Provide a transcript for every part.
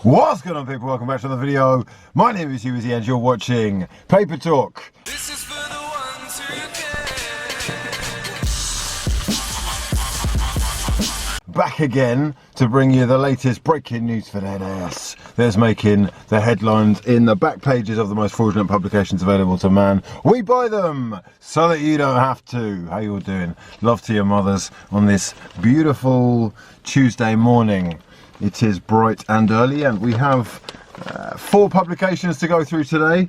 What's going on, people? Welcome back to the video. My name is Hugh Wizzy and you're watching Paper Talk. This is for the ones who care. Back again to bring you the latest breaking news for NS. There's making the headlines in the back pages of the most fraudulent publications available to man. We buy them so that you don't have to. How you all doing? Love to your mothers on this beautiful Tuesday morning. It is bright and early, and we have 4 publications to go through today.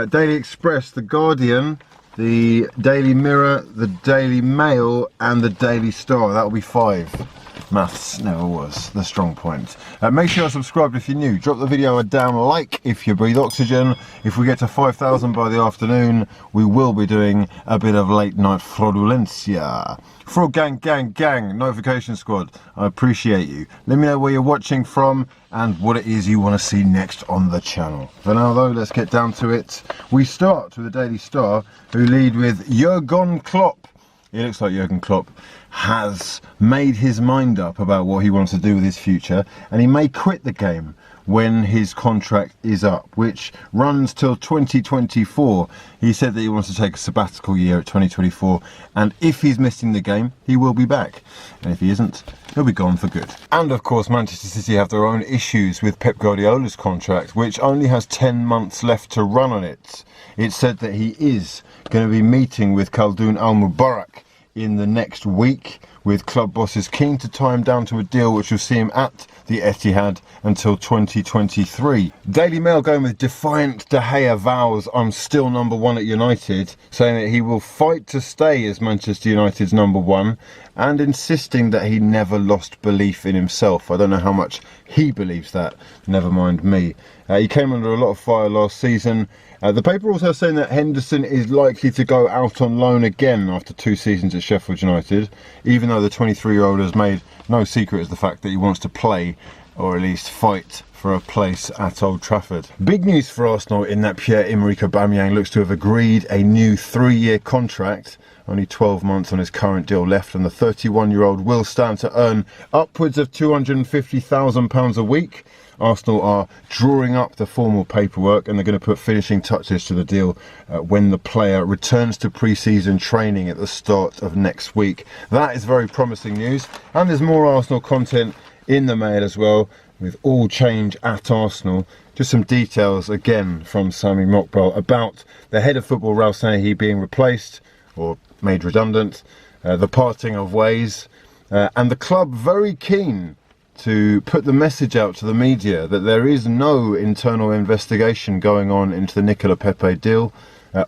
Daily Express, The Guardian, the Daily Mirror, the Daily Mail, and the Daily Star. That will be 5. Maths never was the strong point. Make sure you're subscribed if you're new. Drop the video a down like if you breathe oxygen. If we get to 5,000 by the afternoon, we will be doing a bit of late night fraudulencia. Fraud gang, notification squad, I appreciate you. Let me know where you're watching from and what it is you want to see next on the channel. For now though, let's get down to it. We start with the Daily Star, who lead with Jurgen Klopp. It looks like Jurgen Klopp has made his mind up about what he wants to do with his future, and he may quit the game when his contract is up, which runs till 2024. He said that he wants to take a sabbatical year at 2024, and if he's missing the game, he will be back. And if he isn't, he'll be gone for good. And of course, Manchester City have their own issues with Pep Guardiola's contract, which only has 10 months left to run on it. It's said that he is going to be meeting with Khaldoon Al-Mubarak in the next week, with club bosses keen to tie him down to a deal which will see him at the Etihad until 2023. Daily Mail going with defiant De Gea vows I'm still number 1 at United, saying that he will fight to stay as Manchester United's number 1, and insisting that he never lost belief in himself. I don't know how much he believes that, never mind me. He came under a lot of fire last season. The paper also saying that Henderson is likely to go out on loan again after 2 seasons at Sheffield United, even though the 23-year-old has made no secret of the fact that he wants to play, or at least fight, for a place at Old Trafford. Big news for Arsenal in that Pierre-Emerick Aubameyang looks to have agreed a new 3-year contract. Only 12 months on his current deal left, and the 31-year-old will stand to earn upwards of £250,000 a week. Arsenal are drawing up the formal paperwork, and they're going to put finishing touches to the deal when the player returns to pre-season training at the start of next week. That is very promising news, and there's more Arsenal content in the Mail as well, with all change at Arsenal. Just some details again from Sami Mokbel about the head of football, Ralph Sanehi, being replaced or made redundant, the parting of ways, and the club very keen to put the message out to the media that there is no internal investigation going on into the Nicola Pepe deal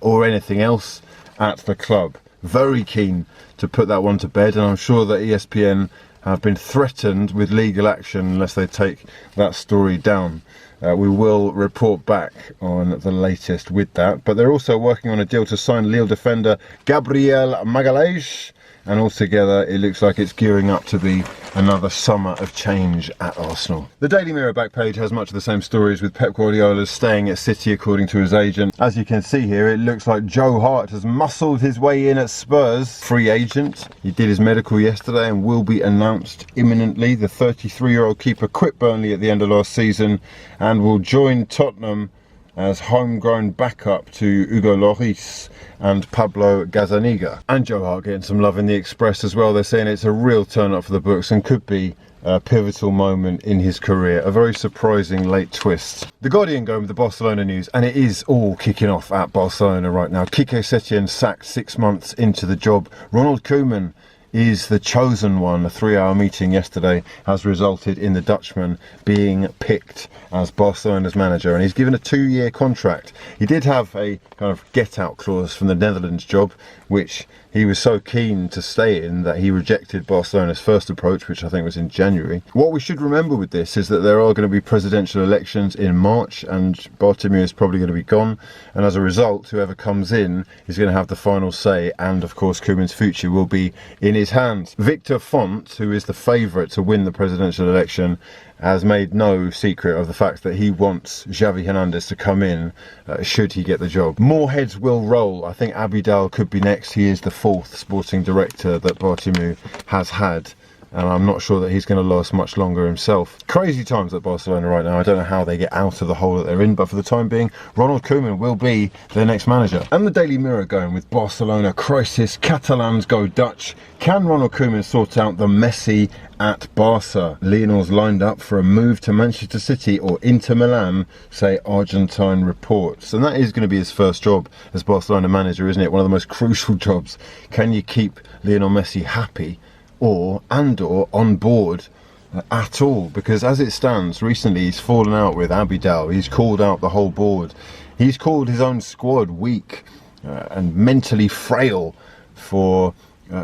or anything else at the club. Very keen to put that one to bed, and I'm sure that ESPN have been threatened with legal action unless they take that story down. We will report back on the latest with that, but they're also working on a deal to sign Lille defender Gabriel Magalhaes, and altogether it looks like it's gearing up to be another summer of change at Arsenal. The Daily Mirror back page has much of the same stories, with Pep Guardiola staying at City according to his agent. As you can see here, it looks like Joe Hart has muscled his way in at Spurs, free agent. He did his medical yesterday and will be announced imminently. The 33-year-old keeper quit Burnley at the end of last season and will join Tottenham as homegrown backup to Hugo Lloris and Pablo Gazzaniga. And Joe Hart getting some love in the Express as well. They're saying it's a real turn up for the books and could be a pivotal moment in his career. A very surprising late twist. The Guardian going with the Barcelona news, and it is all kicking off at Barcelona right now. Quique Setién sacked 6 months into the job. Ronald Koeman is the chosen one. A 3-hour meeting yesterday has resulted in the Dutchman being picked as Barcelona's manager, and he's given a 2-year contract. He did have a kind of get-out clause from the Netherlands job, which he was so keen to stay in that he rejected Barcelona's first approach, which I think was in January. What we should remember with this is that there are going to be presidential elections in March, and Bartomeu is probably going to be gone, and as a result, whoever comes in is going to have the final say, and of course Koeman's future will be in his hands. Victor Font, who is the favourite to win the presidential election, has made no secret of the fact that he wants Xavi Hernandez to come in should he get the job. More heads will roll. I think Abidal could be next. He is the 4th sporting director that Bartomeu has had and I'm not sure that he's going to last much longer himself. Crazy times at Barcelona right now. I don't know how they get out of the hole that they're in, but for the time being, Ronald Koeman will be their next manager. And the Daily Mirror going with Barcelona crisis, Catalans go Dutch. Can Ronald Koeman sort out the Messi at Barca? Lionel's lined up for a move to Manchester City or Inter Milan, say Argentine reports. And that is going to be his first job as Barcelona manager, isn't it? One of the most crucial jobs. Can you keep Lionel Messi happy or on board at all? Because as it stands, recently he's fallen out with Abidal. He's called out the whole board. He's called his own squad weak and mentally frail for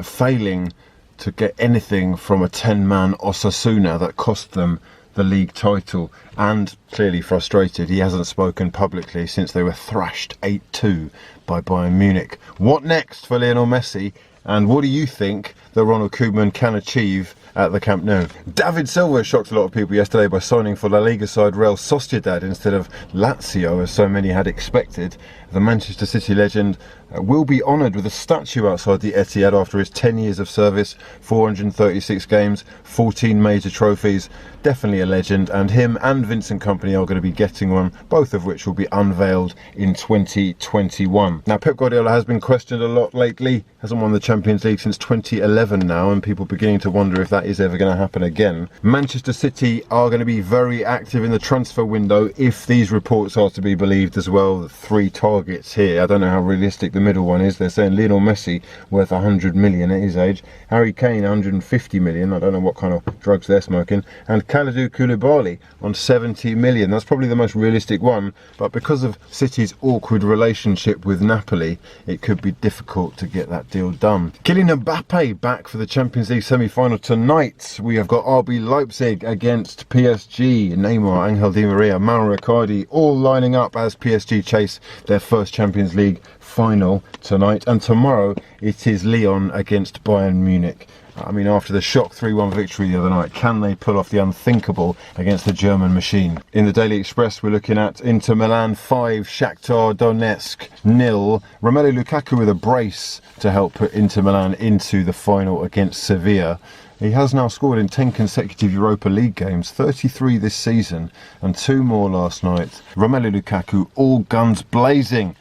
failing to get anything from a 10-man Osasuna that cost them the league title, and clearly frustrated. He hasn't spoken publicly since they were thrashed 8-2 by Bayern Munich. What next for Lionel Messi, and what do you think that Ronald Koeman can achieve at the Camp Nou? David Silva shocked a lot of people yesterday by signing for La Liga side Real Sociedad instead of Lazio, as so many had expected. The Manchester City legend will be honoured with a statue outside the Etihad after his 10 years of service, 436 games, 14 major trophies. Definitely a legend, and him and Vincent Kompany are going to be getting one, both of which will be unveiled in 2021. Now, Pep Guardiola has been questioned a lot lately. Hasn't won the Champions League since 2011 now, and people beginning to wonder if that is ever going to happen again. Manchester City are going to be very active in the transfer window if these reports are to be believed as well. 3 targets here. I don't know how realistic the middle one is. They're saying Lionel Messi worth 100 million at his age, Harry Kane 150 million, I don't know what kind of drugs they're smoking, and Kalidou Koulibaly on 70 million. That's probably the most realistic one, but because of City's awkward relationship with Napoli, it could be difficult to get that deal done. Kylian Mbappe back for the Champions League semi-final tonight. We have got RB Leipzig against PSG. Neymar, Angel Di Maria, Mauro Icardi all lining up as PSG chase their first Champions League final tonight, and tomorrow it is Lyon against Bayern Munich. I mean, after the shock 3-1 victory the other night, can they pull off the unthinkable against the German machine? In the Daily Express, we're looking at Inter Milan 5, Shakhtar Donetsk 0. Romelu Lukaku with a brace to help put Inter Milan into the final against Sevilla. He has now scored in 10 consecutive Europa League games, 33 this season, and 2 more last night. Romelu Lukaku, all guns blazing,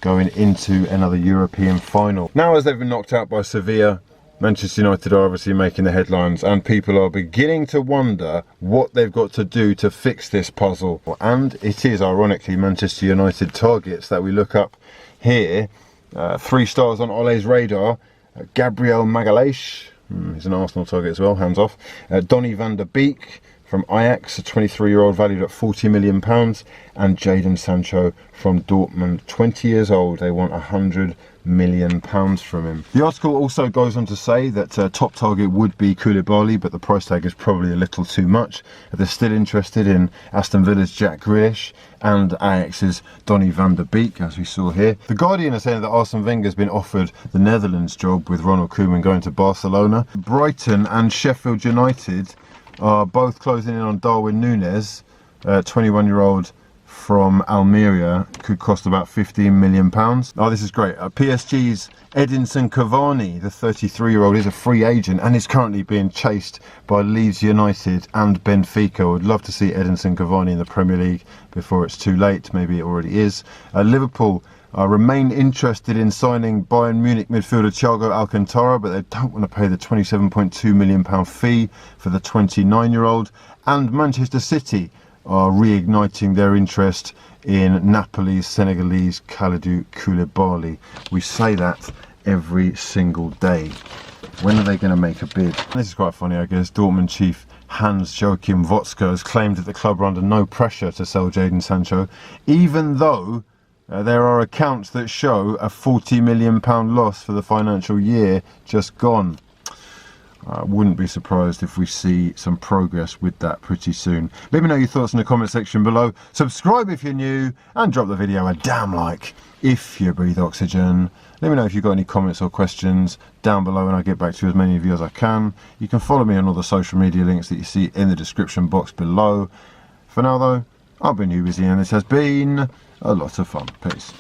going into another European final. Now, as they've been knocked out by Sevilla, Manchester United are obviously making the headlines, and people are beginning to wonder what they've got to do to fix this puzzle. And it is, ironically, Manchester United targets that we look up here. 3 stars on Ole's radar. Gabriel Magalhaes, he's an Arsenal target as well, hands off. Donny van der Beek from Ajax, a 23-year-old valued at £40 million, and Jadon Sancho from Dortmund, 20 years old. They want £100 million from him. The article also goes on to say that top target would be Koulibaly, but the price tag is probably a little too much. They're still interested in Aston Villa's Jack Grealish and Ajax's Donny van der Beek, as we saw here. The Guardian are saying that Arsene Wenger's been offered the Netherlands job with Ronald Koeman going to Barcelona. Brighton and Sheffield United are both closing in on Darwin Núñez, 21-year-old from Almeria, could cost about £15 million. Oh, this is great. PSG's Edinson Cavani, the 33-year-old, is a free agent and is currently being chased by Leeds United and Benfica. I would love to see Edinson Cavani in the Premier League before it's too late. Maybe it already is. Liverpool remain interested in signing Bayern Munich midfielder Thiago Alcantara, but they don't want to pay the £27.2 million fee for the 29-year-old. And Manchester City are reigniting their interest in Napoli's Senegalese Kalidou Koulibaly. We say that every single day. When are they going to make a bid? This is quite funny, I guess. Dortmund chief Hans-Joachim Watzke has claimed that the club are under no pressure to sell Jadon Sancho, even though there are accounts that show a £40 million loss for the financial year just gone. I wouldn't be surprised if we see some progress with that pretty soon. Let me know your thoughts in the comment section below. Subscribe if you're new, and drop the video a damn like if you breathe oxygen. Let me know if you've got any comments or questions down below, and I'll get back to as many of you as I can. You can follow me on all the social media links that you see in the description box below. For now though, I've been Hugh Wizzy, and this has been a lot of fun. Peace.